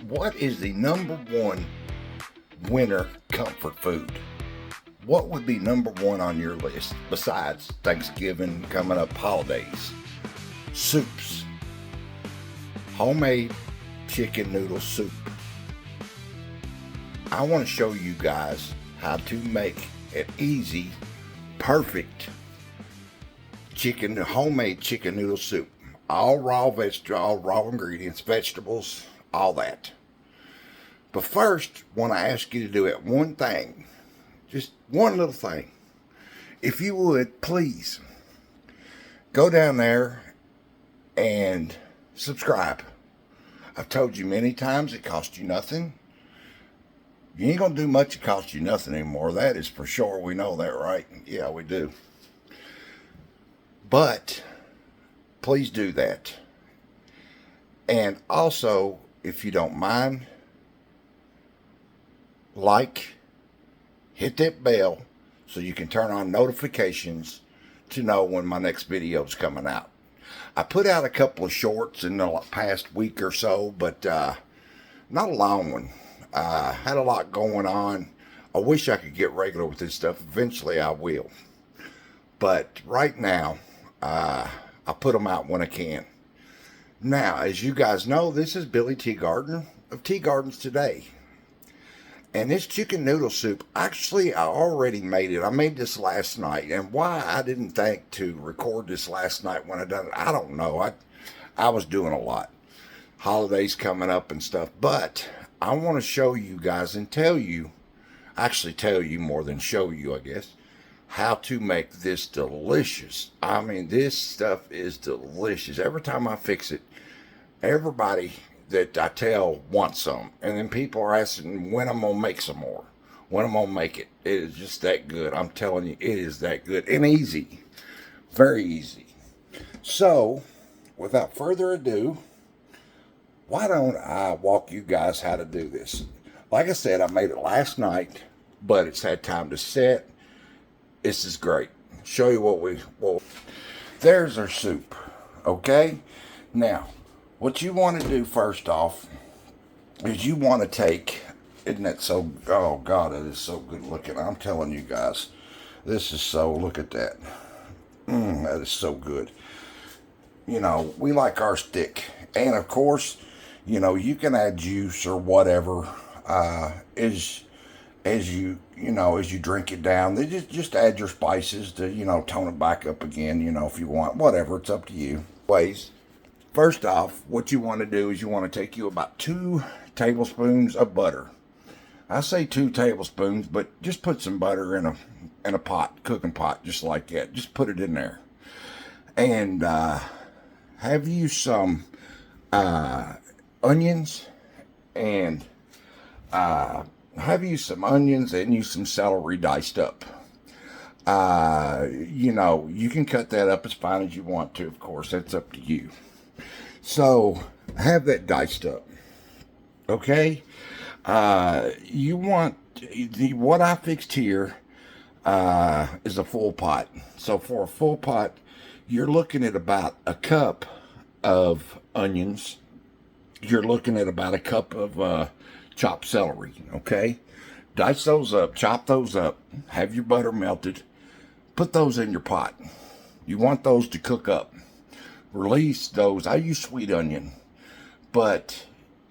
What is the number one winter comfort food? What would be number one on your list besides Thanksgiving, coming up, holidays? Soups. Homemade chicken noodle soup. I want to show you guys how to make an easy, perfect homemade chicken noodle soup. All raw ingredients, vegetables, all that. But first, want to ask you to do it one thing, just one little thing. If you would, please go down there and subscribe. I've told you many times it costs you nothing. You ain't gonna do much, it costs you nothing anymore. That is for sure. We know that, right? Yeah, we do. But please do that. And also, if you don't mind, hit that bell so you can turn on notifications to know when my next video is coming out. I put out a couple of shorts in the past week or so, but not a long one. Had a lot going on. I wish I could get regular with this stuff. Eventually I will. But right now, I put them out when I can. Now, as you guys know, this is Billy Tea Garden of Tea Gardens Today. And this chicken noodle soup, actually, I already made it. I made this last night. And why I didn't think to record this last night when I done it, I don't know. I was doing a lot. Holidays coming up and stuff. But I want to show you guys and tell you more than show you, I guess, how to make this delicious. I mean, this stuff is delicious. Every time I fix it, everybody that I tell wants some. And then people are asking when I'm going to make some more. When I'm going to make it. It is just that good. I'm telling you, it is that good. And easy. Very easy. So, without further ado, why don't I walk you guys how to do this? Like I said, I made it last night, but it's had time to set. This is great. Show you there's our soup. Okay? Now, what you want to do first off is you want to take, isn't that so, oh God, it is so good looking. I'm telling you guys, this is so, look at that. That is so good. You know, we like our thick. And of course, you know, you can add juice or whatever as you drink it down. They just add your spices to, tone it back up again, if you want. Whatever, it's up to you. First off, what you want to do is you want to take you about 2 tablespoons of butter. I say 2 tablespoons, but just put some butter in a pot, cooking pot, just like that. Just put it in there. And have you some onions and some celery diced up. You can cut that up as fine as you want to, of course. That's up to you. So, have that diced up. Okay? What I fixed here is a full pot. So, for a full pot, you're looking at about a cup of onions. You're looking at about a cup of chopped celery, okay? Dice those up, chop those up, have your butter melted, put those in your pot. You want those to cook up. Release those. I use sweet onion, but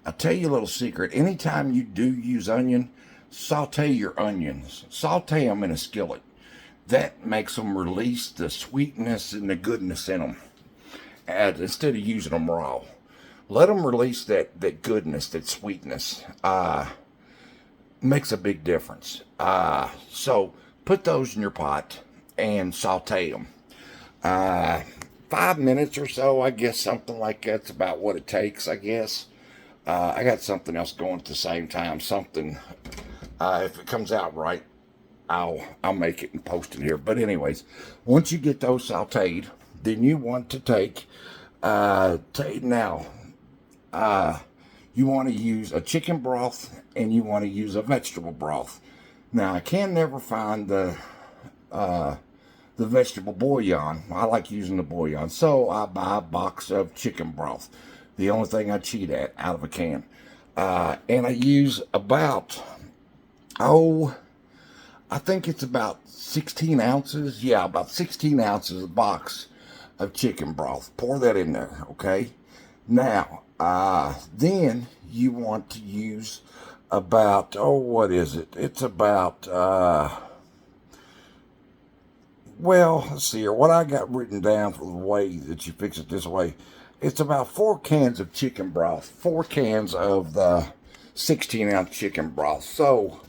I'll tell you a little secret. Anytime you do use onion, saute your onions. Saute them in a skillet. That makes them release the sweetness and the goodness in them, instead of using them raw. Let them release that goodness, that sweetness. Makes a big difference. So put those in your pot and saute them. 5 minutes or so, I guess, something like that's about what it takes, I guess. I got something else going at the same time. Something, if it comes out right, I'll make it and post it here. But anyways, once you get those sauteed, then you want to take you want to use a chicken broth and you want to use a vegetable broth. Now, I can never find the vegetable bouillon. I like using the bouillon, so I buy a box of chicken broth. The only thing I cheat at out of a can. And I use about, I think it's about 16 ounces. Yeah, about 16 ounces a box of chicken broth. Pour that in there, okay? Now, then you want to use about, what is it? It's about, well, let's see here. What I got written down for the way that you fix it this way, it's about 4 cans of chicken broth, 4 cans of the 16-ounce chicken broth. So,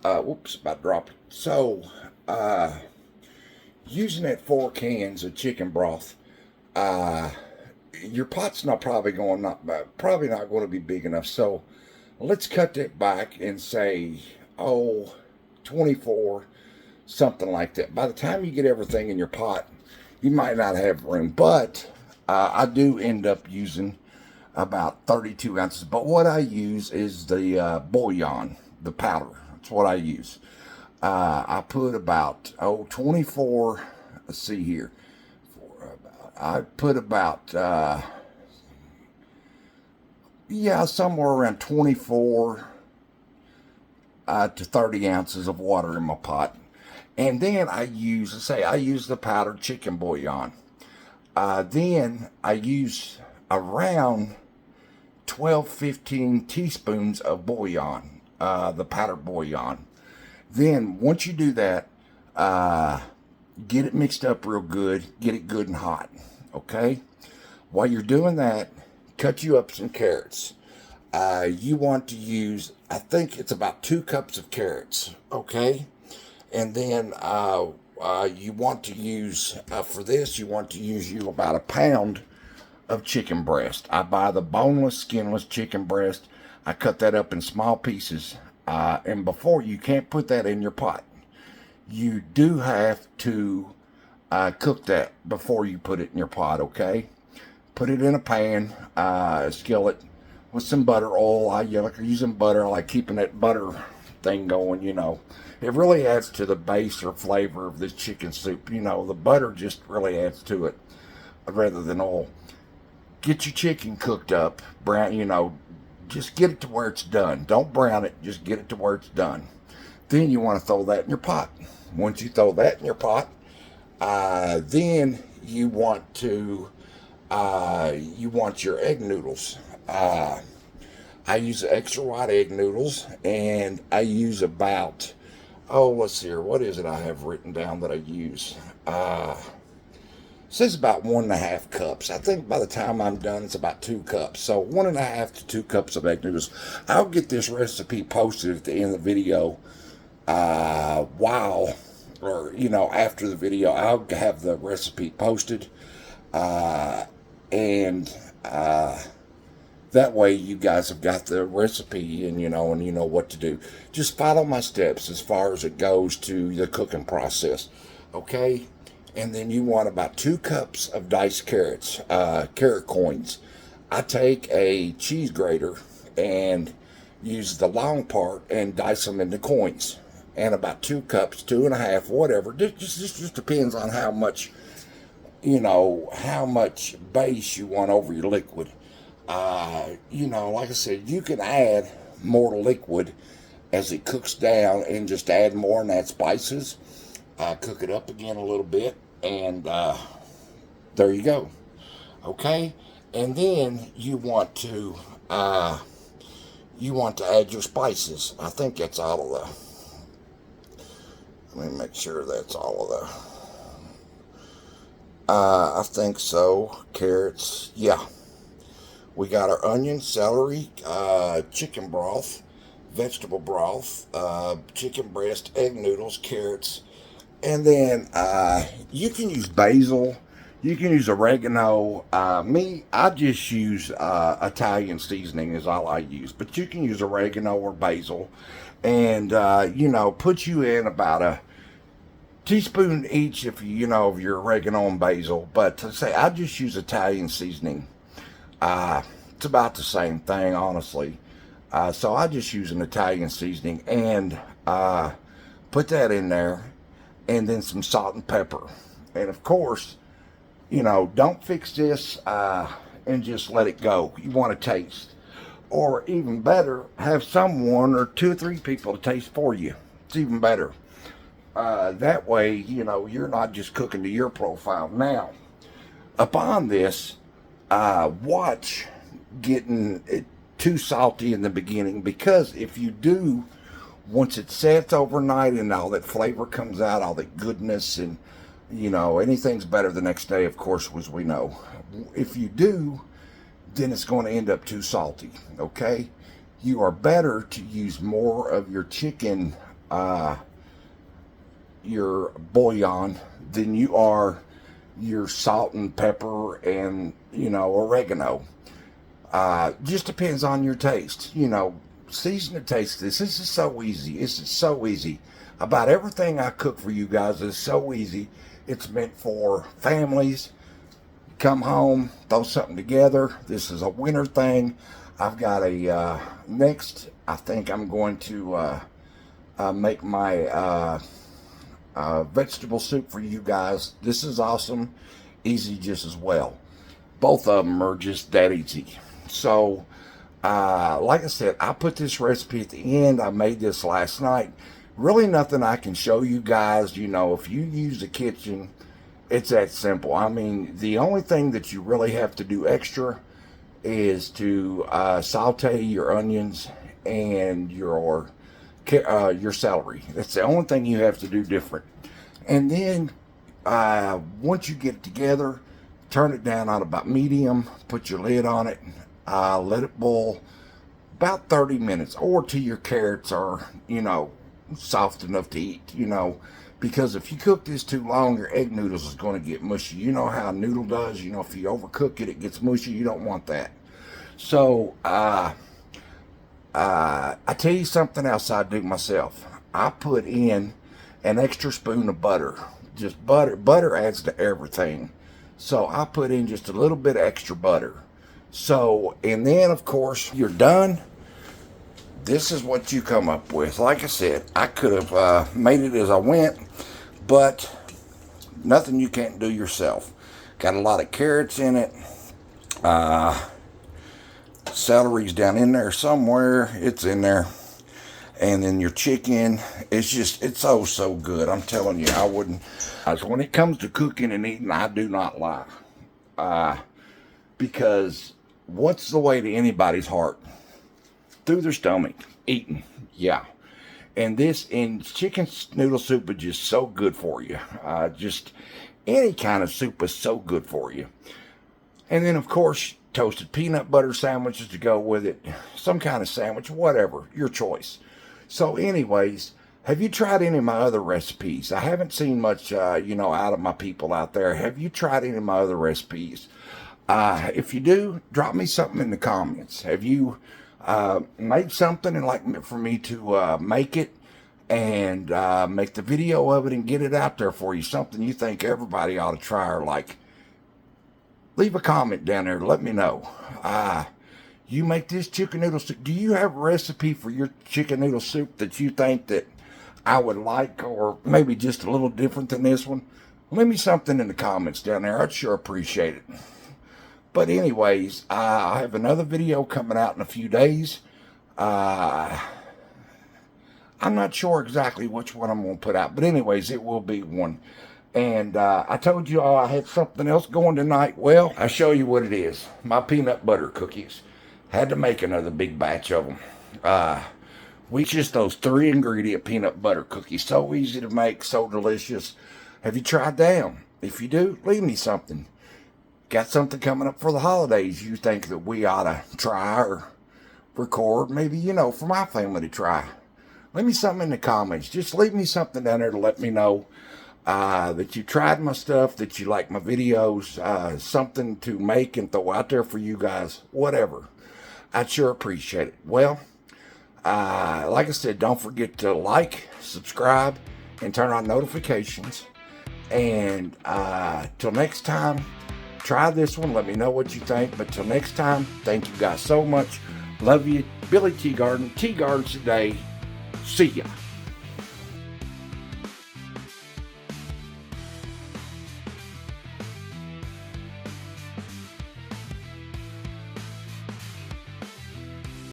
whoops, about to drop it. So, using that 4 cans of chicken broth, your pot's probably not going to be big enough. So, let's cut that back and say, 24, something like that. By the time you get everything in your pot, you might not have room, but I do end up using about 32 ounces. But what I use is the bouillon, the powder. That's what I use. I put about 24. Let's see here. I put about somewhere around 24 to 30 ounces of water in my pot. And then I use the powdered chicken bouillon. Then I use around 12-15 teaspoons of bouillon, the powdered bouillon. Then once you do that, get it mixed up real good, get it good and hot, okay? While you're doing that, cut you up some carrots. You want to use, I think it's about 2 cups of carrots, okay? And then you want to use, for this, you want to use about 1 pound of chicken breast. I buy the boneless, skinless chicken breast. I cut that up in small pieces. And before, you can't put that in your pot. You do have to cook that before you put it in your pot, okay? Put it in a pan, skillet, with some butter, oil. I like using butter. I like keeping that butter thing going, you know. It really adds to the base or flavor of this chicken soup. You know, the butter just really adds to it rather than oil. Get your chicken cooked up, brown, you know, just get it to where it's done. Don't brown it, just get it to where it's done. Then you want to throw that in your pot. Once you throw that in your pot, then you want your egg noodles. I use extra white egg noodles, and I use about, let's see here, what is it I have written down that I use? It says about 1.5 cups. I think by the time I'm done, it's about 2 cups. So 1.5 to 2 cups of egg noodles. I'll get this recipe posted at the end of the video. After the video, I'll have the recipe posted. That way you guys have got the recipe and you know what to do. Just follow my steps as far as it goes to the cooking process. Okay? And then you want about 2 cups of diced carrots, carrot coins. I take a cheese grater and use the long part and dice them into coins. And about 2 cups, 2.5, whatever. Just depends on how much base you want over your liquid. Like I said, you can add more liquid as it cooks down and just add more in that spices. Cook it up again a little bit, and there you go. Okay, and then you want to add your spices. I think that's all of the. Let me make sure that's all of the. I think so. Carrots, yeah. We got our onion, celery, chicken broth, vegetable broth, chicken breast, egg noodles, carrots, and then you can use basil, you can use oregano. I just use Italian seasoning is all I use, but you can use oregano or basil, and put you in about a teaspoon each of your oregano and basil. But to say, I just use Italian seasoning. It's about the same thing, honestly. So I just use an Italian seasoning and put that in there, and then some salt and pepper. And of course, don't fix this and just let it go. You want to taste. or even better, have someone or 2 or 3 people to taste for you. It's even better. That way, you know, you're not just cooking to your profile. Now, upon this, watch getting it too salty in the beginning, because if you do, once it sets overnight and all that flavor comes out, all that goodness, and you know, anything's better the next day, of course, as we know. If you do, then it's going to end up too salty, okay? You are better to use more of your chicken, your bouillon, than you are your salt and pepper and, you know, oregano. Just depends on your taste. You know, season to taste this. This is so easy. This is so easy. About everything I cook for you guys is so easy. It's meant for families. Come home, throw something together. This is a winter thing. I've got a, next, I think I'm going to make my vegetable soup for you guys. This is awesome. Easy just as well. Both of them are just that easy. So, like I said, I put this recipe at the end. I made this last night. Really nothing I can show you guys. You know, if you use the kitchen, it's that simple. I mean, the only thing that you really have to do extra is to saute your onions and your celery. That's the only thing you have to do different. And then once you get it together, turn it down on about medium, put your lid on it, let it boil about 30 minutes, or till your carrots are, you know, soft enough to eat, you know, because if you cook this too long, your egg noodles is going to get mushy. You know how a noodle does. You know, if you overcook it, it gets mushy. You don't want that. So I tell you something else I do myself. I put in an extra spoon of butter. Just butter. Butter adds to everything. So I put in just a little bit of extra butter. So, and then of course you're done. This is what you come up with. Like I said, I could have made it as I went, but nothing you can't do yourself. Got a lot of carrots in it. Celery's down in there somewhere. It's in there. And then your chicken, it's so good. I'm telling you, I wouldn't. When it comes to cooking and eating, I do not lie. Because what's the way to anybody's heart? Through their stomach, eating, yeah. And chicken noodle soup is just so good for you. Just any kind of soup is so good for you. And then, of course, toasted peanut butter sandwiches to go with it. Some kind of sandwich, whatever, your choice. So anyways, have you tried any of my other recipes? I haven't seen much, you know, out of my people out there. Have you tried any of my other recipes? If you do, drop me something in the comments. Have you made something and like for me to make it and make the video of it and get it out there for you? Something you think everybody ought to try or like? Leave a comment down there. Let me know. You make this chicken noodle soup. Do you have a recipe for your chicken noodle soup that you think that I would like, or maybe just a little different than this one? Leave me something in the comments down there. I'd sure appreciate it. But anyways, I have another video coming out in a few days. I'm not sure exactly which one I'm going to put out. But anyways, it will be one. And I told you all I had something else going tonight. Well, I'll show you what it is. My peanut butter cookies. Had to make another big batch of them. We just those 3 ingredient peanut butter cookies. So easy to make, so delicious. Have you tried them? If you do, leave me something. Got something coming up for the holidays you think that we ought to try or record, maybe, you know, for my family to try? Leave me something in the comments. Just leave me something down there to let me know that you tried my stuff, that you like my videos, something to make and throw out there for you guys, whatever. I'd sure appreciate it. Well, like I said, don't forget to like, subscribe, and turn on notifications. And till next time, try this one. Let me know what you think. But till next time, thank you guys so much. Love you. Billy Tea Garden. Tea Gardens today. See ya.